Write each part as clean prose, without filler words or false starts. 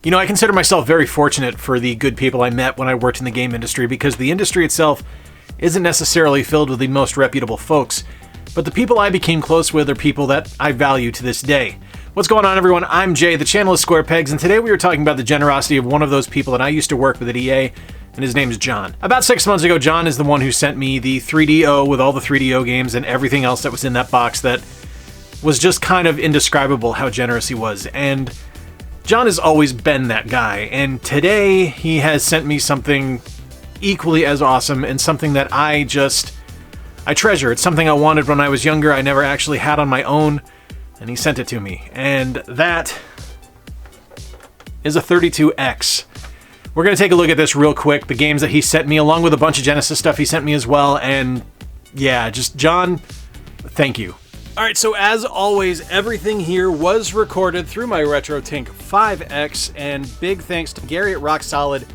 You know, I consider myself very fortunate for the good people I met when I worked in the game industry, because the industry itself isn't necessarily filled with the most reputable folks, but the people I became close with are people that I value to this day. What's going on, everyone? I'm Jay, the channel is Square Pegs, and today we are talking about the generosity of one of those people that I used to work with at EA, and his name is Jon. About 6 months ago, Jon is the one who sent me the 3DO with all the 3DO games and everything else that was in that box that was just kind of indescribable how generous he was, and Jon has always been that guy, and today he has sent me something equally as awesome and something that I treasure. It's something I wanted when I was younger, I never actually had on my own, and he sent it to me. And that is a 32X. We're going to take a look at this real quick, the games that he sent me, along with a bunch of Genesis stuff he sent me as well, and yeah, just Jon, thank you. Alright, so as always, everything here was recorded through my RetroTink 5X, and big thanks to Gary at Rock Solid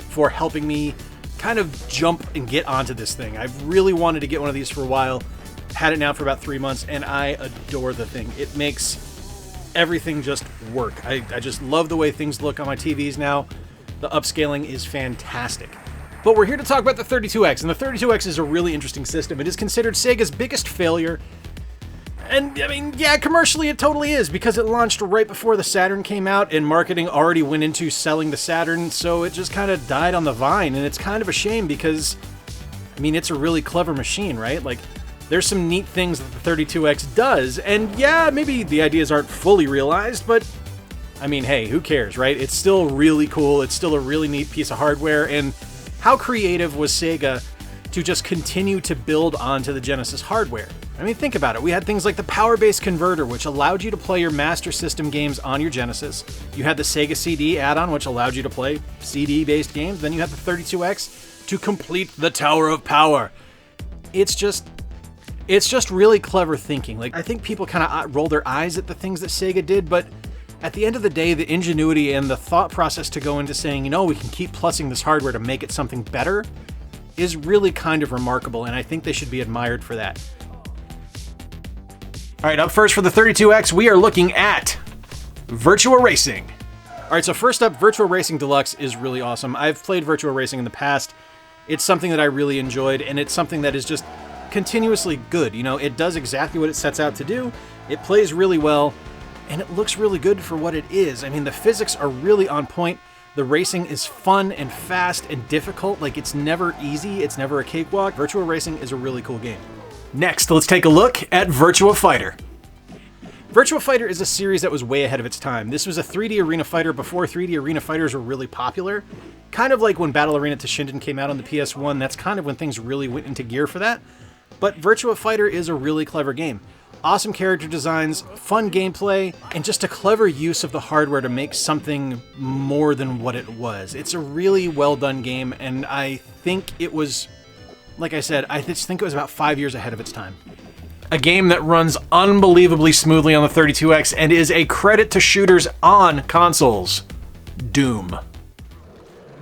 for helping me kind of jump and get onto this thing. I've really wanted to get one of these for a while, had it now for about 3 months, and I adore the thing. It makes everything just work. I just love the way things look on my TVs now. The upscaling is fantastic. But we're here to talk about the 32X, and the 32X is a really interesting system. It is considered Sega's biggest failure. And, I mean, yeah, commercially it totally is, because it launched right before the Saturn came out, and marketing already went into selling the Saturn, so it just kind of died on the vine, and it's kind of a shame because, I mean, it's a really clever machine, right? Like, there's some neat things that the 32X does, and yeah, maybe the ideas aren't fully realized, but, I mean, hey, who cares, right? It's still really cool, it's still a really neat piece of hardware, and how creative was Sega to just continue to build onto the Genesis hardware? I mean, think about it. We had things like the power-based converter, which allowed you to play your Master System games on your Genesis. You had the Sega CD add-on, which allowed you to play CD-based games. Then you had the 32X to complete the Tower of Power. It's just really clever thinking. Like, I think people kind of roll their eyes at the things that Sega did, but at the end of the day, the ingenuity and the thought process to go into saying, you know, we can keep plussing this hardware to make it something better is really kind of remarkable, and I think they should be admired for that. Alright, up first for the 32X, we are looking at Virtua Racing. Alright, so first up, Virtua Racing Deluxe is really awesome. I've played Virtua Racing in the past. It's something that I really enjoyed, and it's something that is just continuously good. You know, it does exactly what it sets out to do, it plays really well, and it looks really good for what it is. I mean, the physics are really on point. The racing is fun and fast and difficult. Like, it's never easy, it's never a cakewalk. Virtua Racing is a really cool game. Next, let's take a look at Virtua Fighter. Virtua Fighter is a series that was way ahead of its time. This was a 3D arena fighter before 3D arena fighters were really popular. Kind of like when Battle Arena Toshinden came out on the PS1, that's kind of when things really went into gear for that. But Virtua Fighter is a really clever game. Awesome character designs, fun gameplay, and just a clever use of the hardware to make something more than what it was. It's a really well done game, and I think it was, like I said, I just think it was about 5 years ahead of its time. A game that runs unbelievably smoothly on the 32X and is a credit to shooters on consoles. Doom.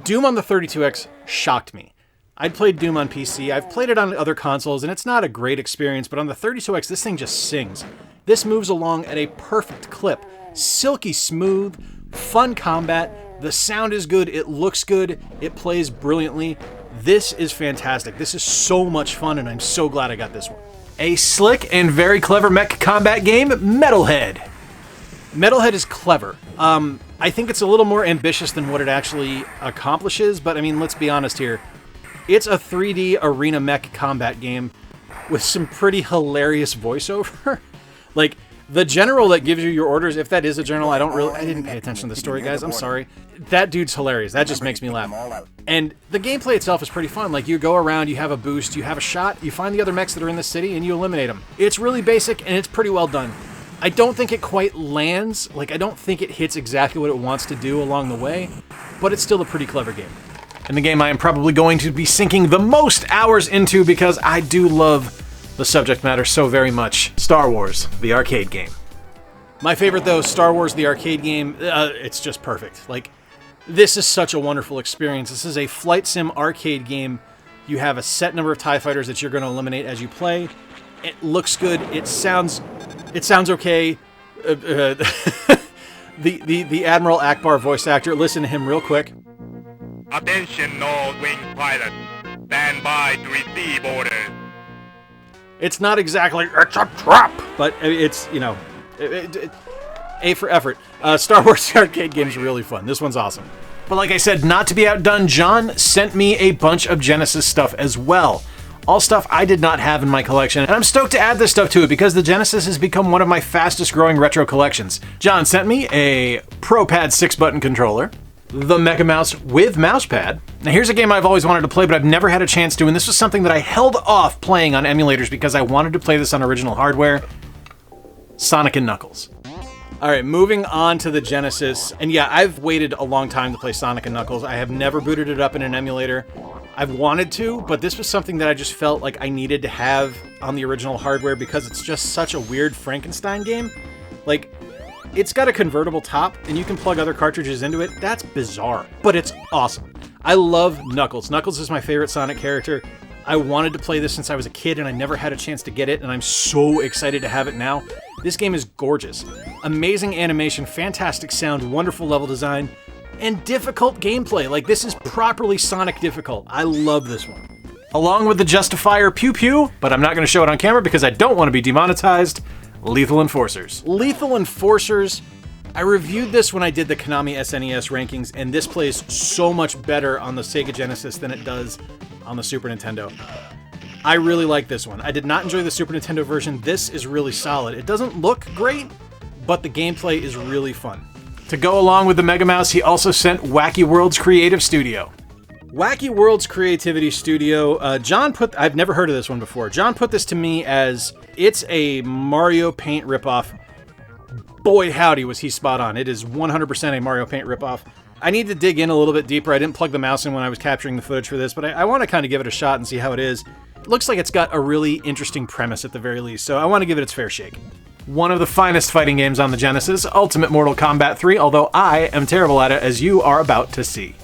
Doom on the 32X shocked me. I'd played Doom on PC, I've played it on other consoles, and it's not a great experience, but on the 32X, this thing just sings. This moves along at a perfect clip. Silky smooth, fun combat, the sound is good, it looks good, it plays brilliantly. This is fantastic. This is so much fun, and I'm so glad I got this one. A slick and very clever mech combat game, Metalhead. Metalhead is clever. I think it's a little more ambitious than what it actually accomplishes, but I mean, let's be honest here. It's a 3D arena mech combat game with some pretty hilarious voiceover. Like, the general that gives you your orders, if that is a general, I didn't pay attention to the story, guys, I'm sorry. That dude's hilarious, that just makes me laugh. And the gameplay itself is pretty fun. Like, you go around, you have a boost, you have a shot, you find the other mechs that are in the city, and you eliminate them. It's really basic, and it's pretty well done. I don't think it quite lands, like, I don't think it hits exactly what it wants to do along the way, but it's still a pretty clever game. And the game I am probably going to be sinking the most hours into because I do love the subject matter so very much. Star Wars, the arcade game. My favorite, though, Star Wars, the arcade game, it's just perfect. Like, this is such a wonderful experience. This is a flight sim arcade game. You have a set number of TIE fighters that you're going to eliminate as you play. It looks good. It sounds okay. The Admiral Akbar voice actor, listen to him real quick. Attention all wing pilots. Stand by to receive orders. It's not exactly, it's a trap, but it's, you know, A for effort. Star Wars arcade games are really fun. This one's awesome. But like I said, not to be outdone, John sent me a bunch of Genesis stuff as well. All stuff I did not have in my collection, and I'm stoked to add this stuff to it because the Genesis has become one of my fastest growing retro collections. John sent me a ProPad 6-button controller, the Mega Mouse with mousepad. Now here's a game I've always wanted to play, but I've never had a chance to, and this was something that I held off playing on emulators because I wanted to play this on original hardware. Sonic and Knuckles. Alright, moving on to the Genesis, and yeah, I've waited a long time to play Sonic and Knuckles. I have never booted it up in an emulator. I've wanted to, but this was something that I just felt like I needed to have on the original hardware because it's just such a weird Frankenstein game. Like, it's got a convertible top, and you can plug other cartridges into it. That's bizarre, but it's awesome. I love Knuckles. Knuckles is my favorite Sonic character. I wanted to play this since I was a kid, and I never had a chance to get it, and I'm so excited to have it now. This game is gorgeous. Amazing animation, fantastic sound, wonderful level design, and difficult gameplay. Like, this is properly Sonic difficult. I love this one. Along with the Justifier Pew Pew, but I'm not going to show it on camera because I don't want to be demonetized, Lethal Enforcers. Lethal Enforcers, I reviewed this when I did the Konami SNES rankings, and this plays so much better on the Sega Genesis than it does on the Super Nintendo. I really like this one. I did not enjoy the Super Nintendo version. This is really solid. It doesn't look great, but the gameplay is really fun. To go along with the Mega Mouse, he also sent Wacky Worlds Creative Studio. Wacky Worlds Creativity Studio, I've never heard of this one before. John put this to me as, it's a Mario Paint ripoff. Boy howdy was he spot on. It is 100% a Mario Paint ripoff. I need to dig in a little bit deeper. I didn't plug the mouse in when I was capturing the footage for this, but I want to kind of give it a shot and see how it is. It looks like it's got a really interesting premise at the very least, so I want to give it its fair shake. One of the finest fighting games on the Genesis, Ultimate Mortal Kombat 3, although I am terrible at it, as you are about to see.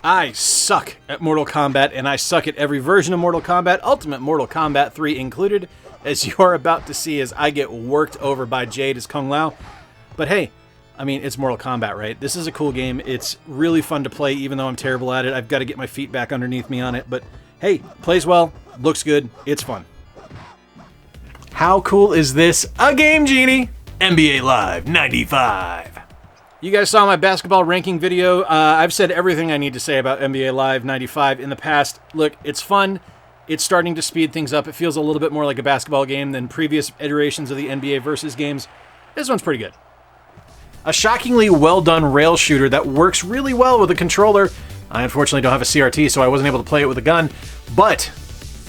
I suck at Mortal Kombat, and I suck at every version of Mortal Kombat, Ultimate Mortal Kombat 3 included, as you are about to see as I get worked over by Jade as Kung Lao. But hey, I mean, it's Mortal Kombat, right? This is a cool game. It's really fun to play, even though I'm terrible at it. I've got to get my feet back underneath me on it, but hey, plays well, looks good, it's fun. How cool is this? A Game Genie! NBA Live 95. You guys saw my basketball ranking video. I've said everything I need to say about NBA Live 95 in the past. Look, it's fun. It's starting to speed things up. It feels a little bit more like a basketball game than previous iterations of the NBA Versus games. This one's pretty good. A shockingly well-done rail shooter that works really well with a controller. I unfortunately don't have a CRT, so I wasn't able to play it with a gun. But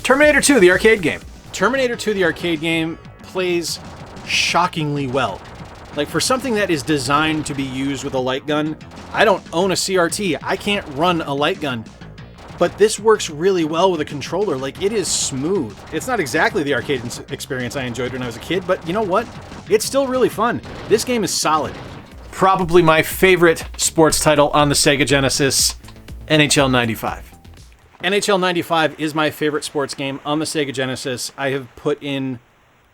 Terminator 2, the arcade game. Terminator 2, the arcade game, plays shockingly well. Like, for something that is designed to be used with a light gun, I don't own a CRT. I can't run a light gun. But this works really well with a controller. Like, it is smooth. It's not exactly the arcade experience I enjoyed when I was a kid, but you know what? It's still really fun. This game is solid. Probably my favorite sports title on the Sega Genesis, NHL 95. NHL 95 is my favorite sports game on the Sega Genesis. I have put in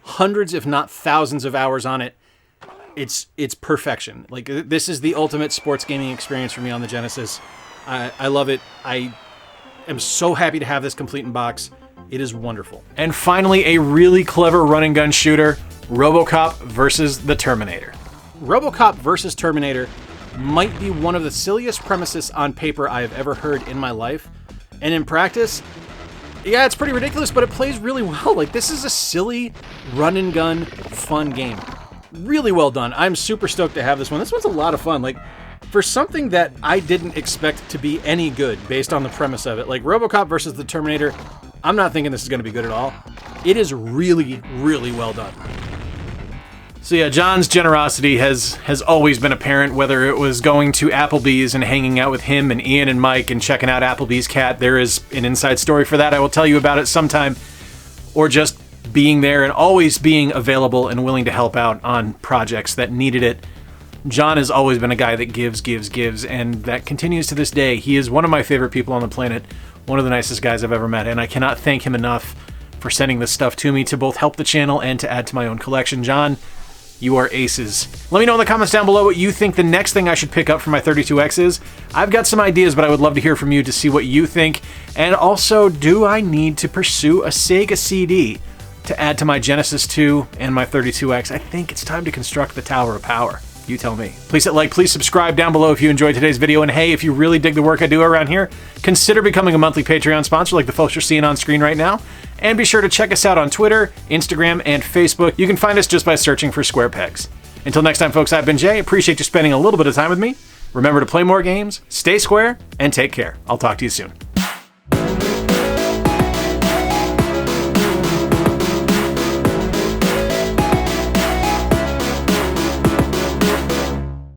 hundreds, if not thousands of hours on it. It's perfection. Like, this is the ultimate sports gaming experience for me on the Genesis. I love it. I am so happy to have this complete in box. It is wonderful. And finally, a really clever run-and-gun shooter, Robocop versus the Terminator. Robocop versus Terminator might be one of the silliest premises on paper I have ever heard in my life. And in practice, yeah, it's pretty ridiculous, but it plays really well. Like, this is a silly run-and-gun fun game. Really well done. I'm super stoked to have this one. This one's a lot of fun. Like, for something that I didn't expect to be any good based on the premise of it, like Robocop versus the Terminator, I'm not thinking this is going to be good at all. It is really, really well done. So yeah, John's generosity has always been apparent, whether it was going to Applebees and hanging out with him and Ian and Mike and checking out Applebees Cat. There is an inside story for that. I will tell you about it sometime. Or just being there and always being available and willing to help out on projects that needed it. John has always been a guy that gives, and that continues to this day. He is one of my favorite people on the planet, one of the nicest guys I've ever met, and I cannot thank him enough for sending this stuff to me to both help the channel and to add to my own collection. John, You are aces. Let me know in the comments down below what you think the next thing I should pick up for my 32X is. I've got some ideas, but I would love to hear from you to see what you think. And also, do I need to pursue a Sega CD to add to my Genesis 2 and my 32X? I think it's time to construct the Tower of Power. You tell me. Please hit like, please subscribe down below if you enjoyed today's video, and hey, if you really dig the work I do around here, consider becoming a monthly Patreon sponsor like the folks you're seeing on screen right now, and be sure to check us out on Twitter, Instagram, and Facebook. You can find us just by searching for Square Pegs. Until next time, folks, I've been Jay. Appreciate you spending a little bit of time with me. Remember to play more games, stay square, and take care. I'll talk to you soon.